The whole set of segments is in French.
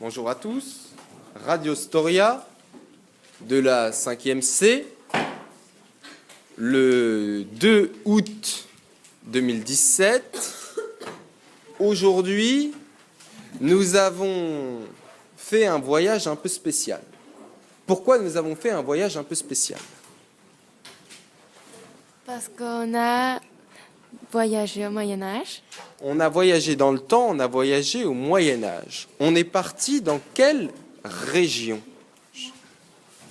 Bonjour à tous. Radio Storia de la 5e C, le 2 août 2017. Aujourd'hui, nous avons fait un voyage un peu spécial. Pourquoi nous avons fait un voyage un peu spécial? Parce qu'on a voyagé au Moyen-Âge. On a voyagé dans le temps, on a voyagé au Moyen-Âge. On est parti dans quelle région?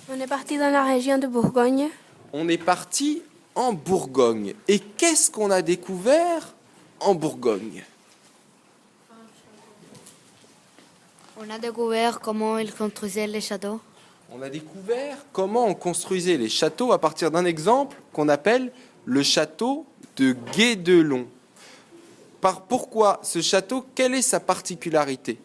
On est parti dans la région de Bourgogne. On est parti en Bourgogne. Et qu'est-ce qu'on a découvert en Bourgogne? On a découvert comment ils construisaient les châteaux. On a découvert comment on construisait les châteaux à partir d'un exemple qu'on appelle le château de Guédelon. Pourquoi ce château? Quelle est sa particularité?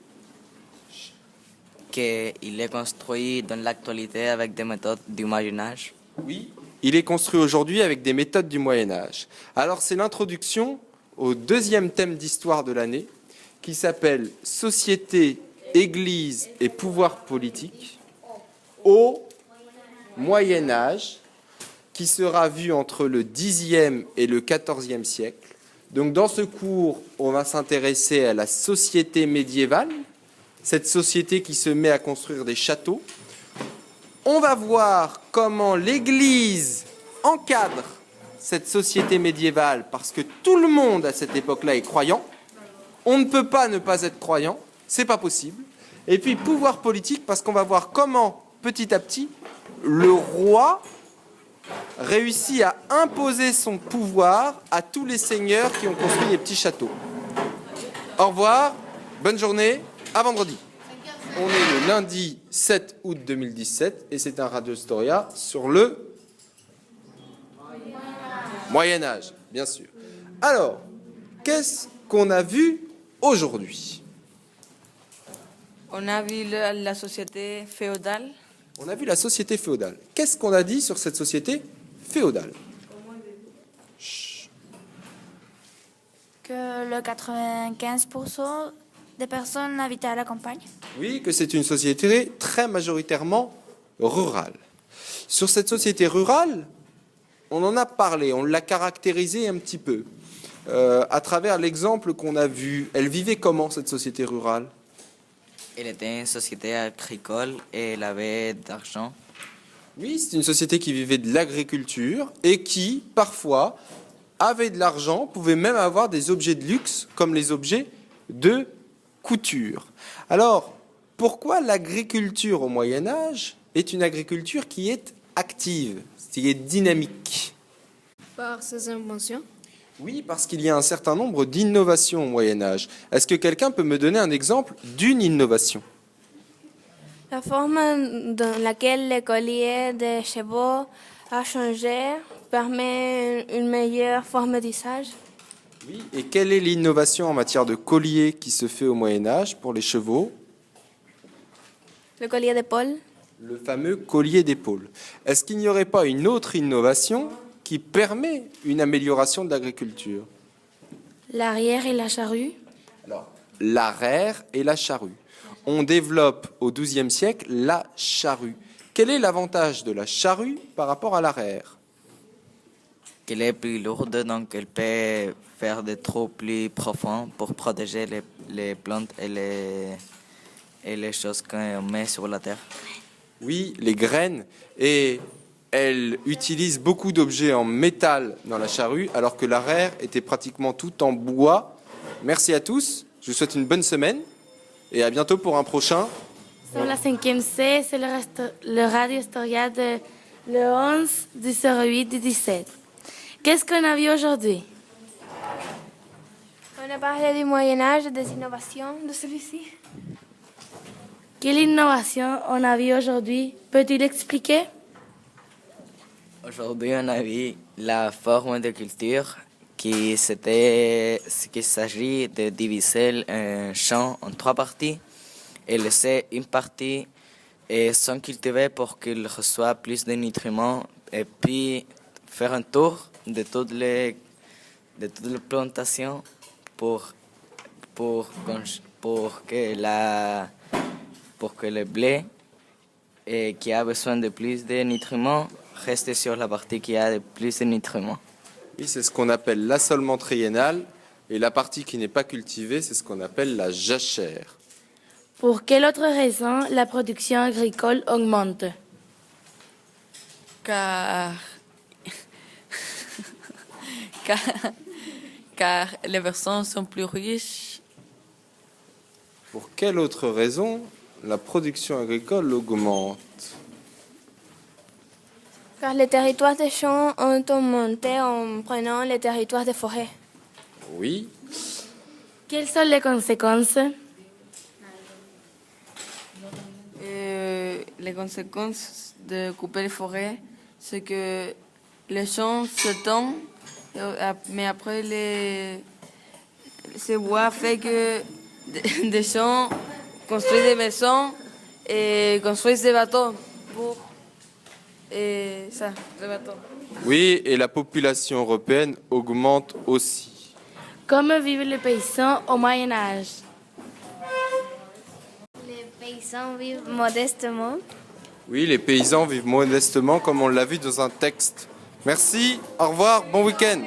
Qu'il est construit dans l'actualité avec des méthodes du Moyen-Âge. Oui, il est construit aujourd'hui avec des méthodes du Moyen-Âge. Alors c'est l'introduction au deuxième thème d'histoire de l'année qui s'appelle Société, Église et pouvoir politique au Moyen-Âge, qui sera vu entre le Xe et le XIVe siècle. Donc dans ce cours, on va s'intéresser à la société médiévale, cette société qui se met à construire des châteaux. On va voir comment l'Église encadre cette société médiévale, parce que tout le monde à cette époque-là est croyant. On ne peut pas ne pas être croyant, c'est pas possible. Et puis pouvoir politique, parce qu'on va voir comment, petit à petit, le roi réussit à imposer son pouvoir à tous les seigneurs qui ont construit les petits châteaux. Au revoir, bonne journée, à vendredi. On est le lundi 7 août 2017 et c'est un Radio Storia sur le Moyen-Âge, bien sûr. Alors, qu'est-ce qu'on a vu aujourd'hui? On a vu la société féodale. On a vu la société féodale. Qu'est-ce qu'on a dit sur cette société féodale? Que le 95% des personnes habitaient à la campagne. Oui, que c'est une société très majoritairement rurale. Sur cette société rurale, on en a parlé, on l'a caractérisée un petit peu. À travers l'exemple qu'on a vu, elle vivait comment cette société rurale? Elle était une société agricole et elle avait d'argent. Oui, c'est une société qui vivait de l'agriculture et qui, parfois, avait de l'argent, pouvait même avoir des objets de luxe, comme les objets de couture. Alors, pourquoi l'agriculture au Moyen-Âge est une agriculture qui est active, qui est dynamique? Par ses inventions. Oui, parce qu'il y a un certain nombre d'innovations au Moyen-Âge. Est-ce que quelqu'un peut me donner un exemple d'une innovation? La forme dans laquelle le collier des chevaux a changé permet une meilleure forme d'usage. Oui, et quelle est l'innovation en matière de collier qui se fait au Moyen-Âge pour les chevaux? Le collier d'épaule. Le fameux collier d'épaule. Est-ce qu'il n'y aurait pas une autre innovation qui permet une amélioration de l'agriculture? L'arrière et la charrue. Alors, l'arrière et la charrue. On développe au XIIe siècle la charrue. Quel est l'avantage de la charrue par rapport à l'arrière? Qu'elle est plus lourde, donc elle peut faire des trous plus profonds pour protéger les plantes et les choses qu'on met sur la terre. Oui, les graines. Et elle utilise beaucoup d'objets en métal dans la charrue, alors que l'arrière était pratiquement tout en bois. Merci à tous. Je vous souhaite une bonne semaine. Et à bientôt pour un prochain. Sur la 5e C, c'est le Radio Storia de le 11 du 08 du 17. Qu'est-ce qu'on a vu aujourd'hui? On a parlé du Moyen-Âge et des innovations de celui-ci. Quelle innovation on a vu aujourd'hui? Peux-tu l'expliquer? Aujourd'hui, on a vu la forme de culture qu'il s'agit de diviser un champ en 3 parties et laisser une partie sans cultiver pour qu'il reçoive plus de nutriments et puis faire un tour de toutes les plantations pour que la pour que le blé qui a besoin de plus de nutriments reste sur la partie qui a de plus de nutriments. Oui, c'est ce qu'on appelle l'assolement triennal. Et la partie qui n'est pas cultivée, c'est ce qu'on appelle la jachère. Pour quelle autre raison la production agricole augmente? car, car, car les personnes sont plus riches, Pour quelle autre raison la production agricole augmente? Car les territoires des champs ont augmenté en prenant les territoires des forêts. Oui. Quelles sont les conséquences? les conséquences de couper les forêts, c'est que les champs s'étendent, mais après ces bois fait que des gens construisent des maisons et construisent des bateaux pour des bateaux. Oui, et la population européenne augmente aussi. Comment vivent les paysans au Moyen Âge? Les paysans vivent modestement. Oui, les paysans vivent modestement comme on l'a vu dans un texte. Merci, au revoir, bon week-end.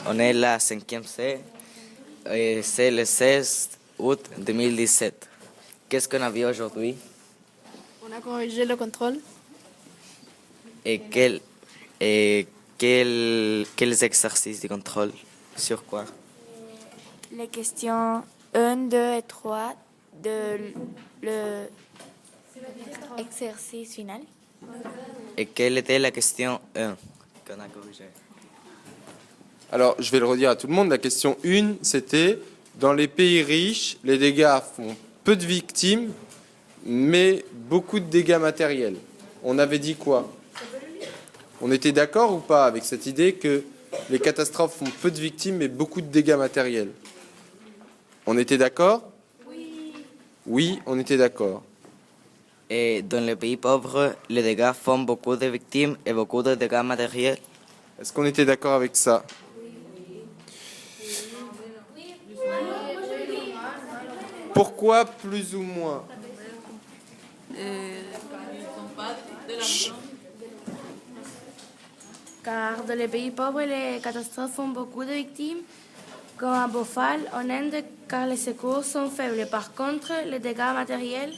On est la 5e C et c'est le 16 août 2017. Qu'est-ce qu'on a vu aujourd'hui On a corrigé le contrôle. et quels exercices de contrôle? Sur quoi? Les questions 1, 2 et 3 de l'exercice final. Et quelle était la question 1 qu'on a corrigée? Alors, je vais le redire à tout le monde. La question 1, c'était dans les pays riches, les dégâts font peu de victimes, mais beaucoup de dégâts matériels. On avait dit quoi? On était d'accord ou pas avec cette idée que les catastrophes font peu de victimes, mais beaucoup de dégâts matériels? On était d'accord? Oui, on était d'accord. Et dans les pays pauvres, les dégâts font beaucoup de victimes et beaucoup de dégâts matériels. Est-ce qu'on était d'accord avec ça? Pourquoi plus ou moins? Car dans les pays pauvres, les catastrophes font beaucoup de victimes, comme à Bhopal, en Inde, car les secours sont faibles. Par contre, les dégâts matériels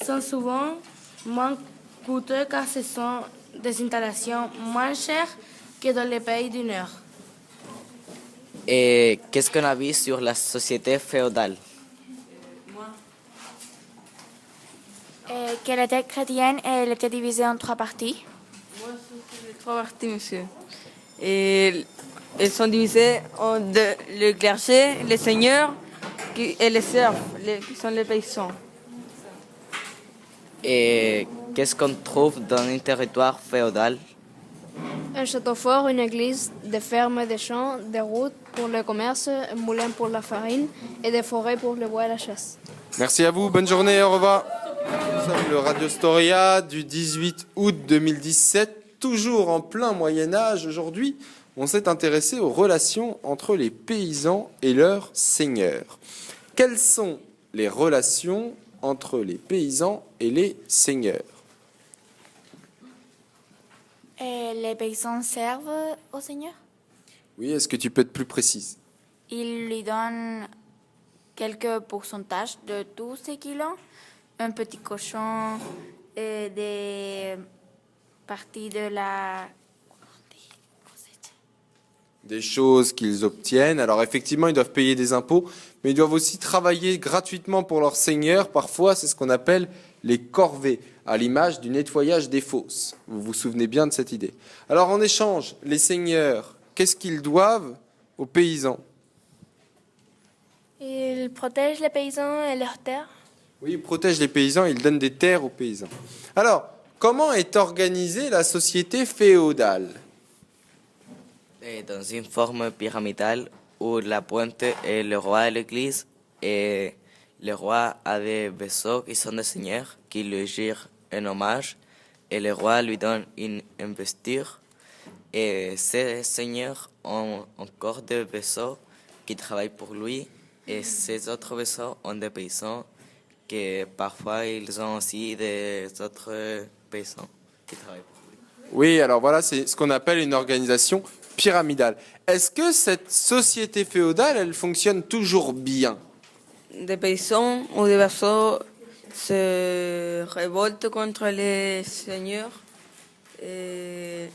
sont souvent moins coûteux car ce sont des installations moins chères que dans les pays du Nord. Et qu'est-ce qu'on a vu sur la société féodale? Qu'elle était chrétienne et elle était divisée en 3 parties. Moi, c'est les 3 parties, monsieur. Et elles sont divisées en le clergé, les seigneurs et les serfs, qui sont les paysans. Et qu'est-ce qu'on trouve dans un territoire féodal? Un château fort, une église, des fermes, des champs, des routes pour le commerce, un moulin pour la farine et des forêts pour le bois et la chasse. Merci à vous, bonne journée, au revoir. Nous sommes le Radio Storia du 18 août 2017, toujours en plein Moyen-Âge. Aujourd'hui, on s'est intéressé aux relations entre les paysans et leurs seigneurs. Quelles sont les relations entre les paysans et les seigneurs? Et les paysans servent au Seigneur. Oui, est-ce que tu peux être plus précise? Ils lui donnent quelques pourcentages de tout ce qu'il a. Un petit cochon et des parties de la... Des choses qu'ils obtiennent. Alors effectivement, ils doivent payer des impôts, mais ils doivent aussi travailler gratuitement pour leur seigneur. Parfois, c'est ce qu'on appelle les corvées, à l'image du nettoyage des fosses. Vous vous souvenez bien de cette idée. Alors en échange, les seigneurs, qu'est-ce qu'ils doivent aux paysans? Ils protègent les paysans et leurs terres. Oui, ils protègent les paysans, ils donnent des terres aux paysans. Alors, comment est organisée la société féodale? Et dans une forme pyramidale où la pointe est le roi et l'église et le roi a des vaisseaux qui sont des seigneurs qui le gèrent en hommage et le roi lui donne une investiture et ces seigneurs ont encore des vaisseaux qui travaillent pour lui et ces autres vaisseaux ont des paysans que parfois ils ont aussi des autres paysans qui travaillent. Oui, alors voilà, c'est ce qu'on appelle une organisation pyramidale. Est-ce que cette société féodale, elle fonctionne toujours bien? Des paysans ou des vassaux se révoltent contre les seigneurs et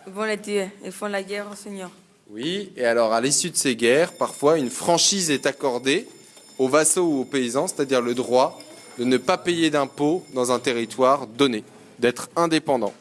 vont les tuer. Ils font la guerre aux seigneurs. Oui, et alors à l'issue de ces guerres, parfois une franchise est accordée aux vassaux ou aux paysans, c'est-à-dire le droit de ne pas payer d'impôts dans un territoire donné, d'être indépendant.